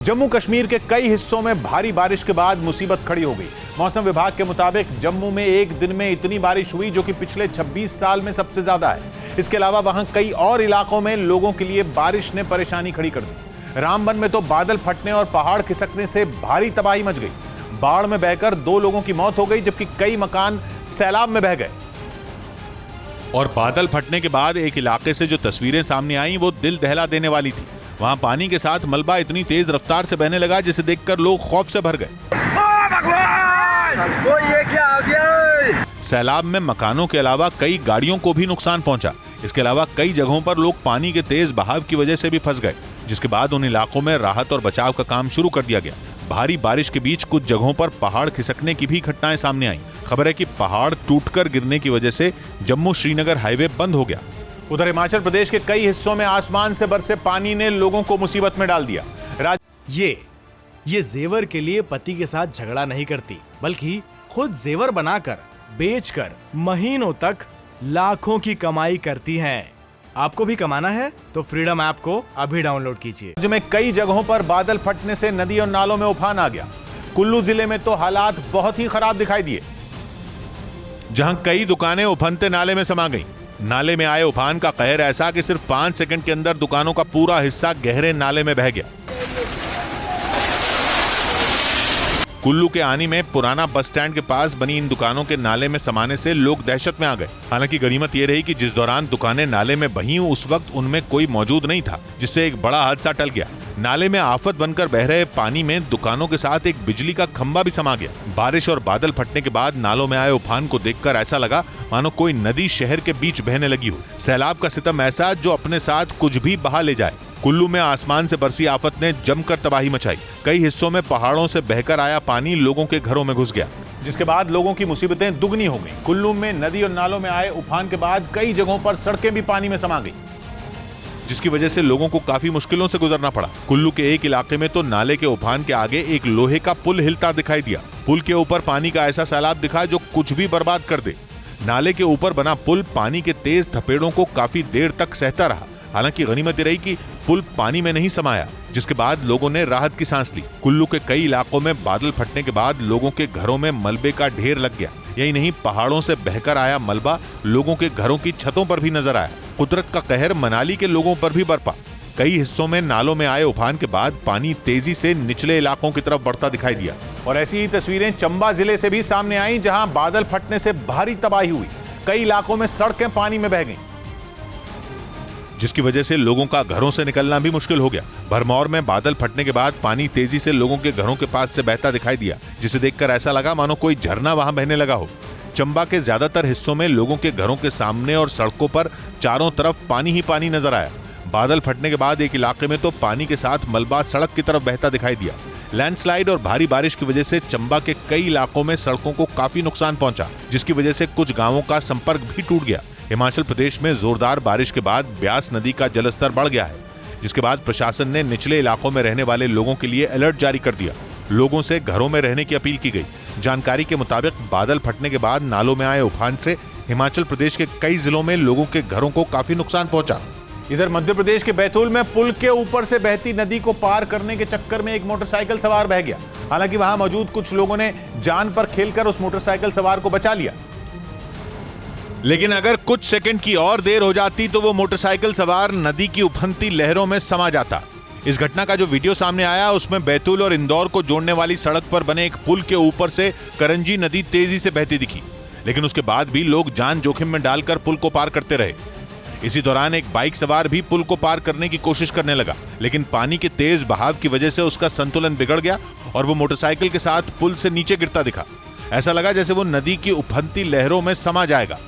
जम्मू कश्मीर के कई हिस्सों में भारी बारिश के बाद मुसीबत खड़ी हो गई। मौसम विभाग के मुताबिक जम्मू में एक दिन में इतनी बारिश हुई जो कि पिछले 26 साल में सबसे ज्यादा है। इसके अलावा वहां कई और इलाकों में लोगों के लिए बारिश ने परेशानी खड़ी कर दी। रामबन में तो बादल फटने और पहाड़ खिसकने से भारी तबाही मच गई। बाढ़ में बहकर 2 लोगों की मौत हो गई, जबकि कई मकान सैलाब में बह गए। और बादल फटने के बाद एक इलाके से जो तस्वीरें सामने आई वो दिल दहला देने वाली थी। वहां पानी के साथ मलबा इतनी तेज रफ्तार से बहने लगा जिसे देखकर लोग खौफ से भर गए। ये क्या हो गया? सैलाब में मकानों के अलावा कई गाड़ियों को भी नुकसान पहुंचा। इसके अलावा कई जगहों पर लोग पानी के तेज बहाव की वजह से भी फंस गए, जिसके बाद उन इलाकों में राहत और बचाव का काम शुरू कर दिया गया। भारी बारिश के बीच कुछ जगहों पर पहाड़ खिसकने की भी घटनाएं सामने आई। खबर है कि पहाड़ टूटकर गिरने की वजह से जम्मू श्रीनगर हाईवे बंद हो गया। उधर हिमाचल प्रदेश के कई हिस्सों में आसमान से बरसे पानी ने लोगों को मुसीबत में डाल दिया। ये जेवर के लिए पति के साथ झगड़ा नहीं करती, बल्कि खुद जेवर बनाकर बेचकर महीनों तक लाखों की कमाई करती हैं। आपको भी कमाना है तो फ्रीडम ऐप को अभी डाउनलोड कीजिए। राज्य में कई जगहों पर बादल फटने से नदी और नालों में उफान आ गया। कुल्लू जिले में तो हालात बहुत ही खराब दिखाई दिए, जहां कई दुकानें उफनते नाले में समा गईं। नाले में आए उफान का कहर ऐसा कि सिर्फ 5 सेकंड के अंदर दुकानों का पूरा हिस्सा गहरे नाले में बह गया। कुल्लू के आनी में पुराना बस स्टैंड के पास बनी इन दुकानों के नाले में समाने से लोग दहशत में आ गए। हालांकि गनीमत ये रही कि जिस दौरान दुकानें नाले में बहीं उस वक्त उनमें कोई मौजूद नहीं था, जिससे एक बड़ा हादसा टल गया। नाले में आफत बनकर बह रहे पानी में दुकानों के साथ एक बिजली का खंभा भी समा गया। बारिश और बादल फटने के बाद नालों में आए उफान को देखकर ऐसा लगा मानो कोई नदी शहर के बीच बहने लगी हो। सैलाब का सितम ऐसा जो अपने साथ कुछ भी बहा ले जाए। कुल्लू में आसमान से बरसी आफत ने जमकर तबाही मचाई। कई हिस्सों में पहाड़ों से बहकर आया पानी लोगों के घरों में घुस गया, जिसके बाद लोगों की मुसीबतें दुगनी हो गईं। कुल्लू में नदी और नालों में आए उफान के बाद कई जगहों पर सड़कें भी पानी में समा गईं, जिसकी वजह से लोगों को काफी मुश्किलों से गुजरना पड़ा। कुल्लू के एक इलाके में तो नाले के उफान के आगे एक लोहे का पुल हिलता दिखाई दिया। पुल के ऊपर पानी का ऐसा सैलाब दिखा जो कुछ भी बर्बाद कर दे। नाले के ऊपर बना पुल पानी के तेज थपेड़ों को काफी देर तक सहता रहा। हालांकि गनीमत ये रही कि पुल पानी में नहीं समाया, जिसके बाद लोगों ने राहत की सांस ली। कुल्लू के कई इलाकों में बादल फटने के बाद लोगों के घरों में मलबे का ढेर लग गया। यही नहीं, पहाड़ों से बहकर आया मलबा लोगों के घरों की छतों पर भी नजर आया। कुदरत का कहर मनाली के लोगों पर भी बरपा। कई हिस्सों में नालों में आए उफान के बाद पानी तेजी से निचले इलाकों की तरफ बढ़ता दिखाई दिया। और ऐसी ही तस्वीरें चंबा जिले से भी सामने आई, जहां बादल फटने से भारी तबाही हुई। कई इलाकों में सड़कें पानी में बह गईं, जिसकी वजह से लोगों का घरों से निकलना भी मुश्किल हो गया। भरमौर में बादल फटने के बाद पानी तेजी से लोगों के घरों के पास से बहता दिखाई दिया, जिसे देखकर ऐसा लगा मानो कोई झरना वहां बहने लगा हो। चंबा के ज्यादातर हिस्सों में लोगों के घरों के सामने और सड़कों पर चारों तरफ पानी ही पानी नजर आया। बादल फटने के बाद एक इलाके में तो पानी के साथ मलबा सड़क की तरफ बहता दिखाई दिया। लैंडस्लाइड और भारी बारिश की वजह से चंबा के कई इलाकों में सड़कों को काफी नुकसान पहुंचा, जिसकी वजह से कुछ गांवों का संपर्क भी टूट गया। हिमाचल प्रदेश में जोरदार बारिश के बाद ब्यास नदी का जलस्तर बढ़ गया है, जिसके बाद प्रशासन ने निचले इलाकों में रहने वाले लोगों के लिए अलर्ट जारी कर दिया। लोगों से घरों में रहने की अपील की गई। जानकारी के मुताबिक बादल फटने के बाद नालों में आए उफान से हिमाचल प्रदेश के कई जिलों में लोगों के घरों को काफी नुकसान पहुंचा। इधर मध्य प्रदेश के बैतूल में पुल के ऊपर से बहती नदी को पार करने के चक्कर में एक मोटरसाइकिल सवार बह गया। हालांकि वहां मौजूद कुछ लोगों ने जान पर खेलकर उस मोटरसाइकिल सवार को बचा लिया, लेकिन अगर कुछ सेकंड की और देर हो जाती तो वो मोटरसाइकिल सवार नदी की उफनती लहरों में समा जाता। इस घटना का जो वीडियो सामने आया उसमें बैतूल और इंदौर को जोड़ने वाली सड़क पर बने एक पुल के ऊपर से करंजी नदी तेजी से बहती दिखी, लेकिन उसके बाद भी लोग जान जोखिम में डालकर पुल को पार करते रहे। इसी दौरान एक बाइक सवार भी पुल को पार करने की कोशिश करने लगा, लेकिन पानी के तेज बहाव की वजह से उसका संतुलन बिगड़ गया और वो मोटरसाइकिल के साथ पुल से नीचे गिरता दिखा। ऐसा लगा जैसे वो नदी की उफनती लहरों में समा जाएगा।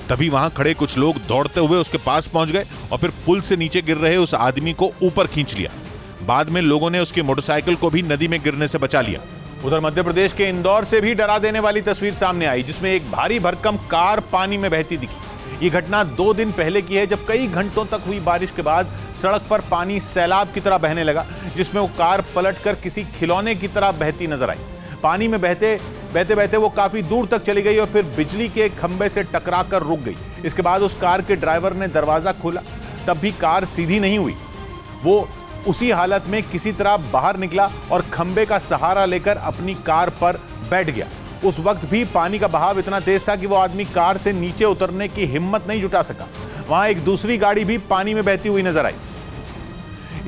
तभी वहां खड़े कुछ लोग दौड़ते हुए उसके पास पहुंच गए और फिर पुल से नीचे गिर रहे उस आदमी को ऊपर खींच लिया। बाद में लोगों ने उसकी मोटरसाइकिल को भी नदी में गिरने से बचा लिया। उधर मध्य प्रदेश के इंदौर से भी डरा देने वाली तस्वीर सामने आई, जिसमें एक भारी भरकम कार पानी में बहती दिखी। ये घटना 2 दिन पहले की है, जब कई घंटों तक हुई बारिश के बाद सड़क पर पानी सैलाब की तरह बहने लगा, जिसमें वो कार पलटकर किसी खिलौने की तरह बहती नजर आई। पानी में बहते बहते वो काफी दूर तक चली गई और फिर बिजली के खंभे से टकराकर रुक गई। इसके बाद उस कार के ड्राइवर ने दरवाजा खोला, तब भी कार सीधी नहीं हुई। वो उसी हालत में किसी तरह बाहर निकला और खंबे का सहारा लेकर अपनी कार पर बैठ गया। उस वक्त भी पानी का बहाव इतना तेज था कि वो आदमी कार से नीचे उतरने की हिम्मत नहीं जुटा सका। वहां एक दूसरी गाड़ी भी पानी में बहती हुई नजर आई।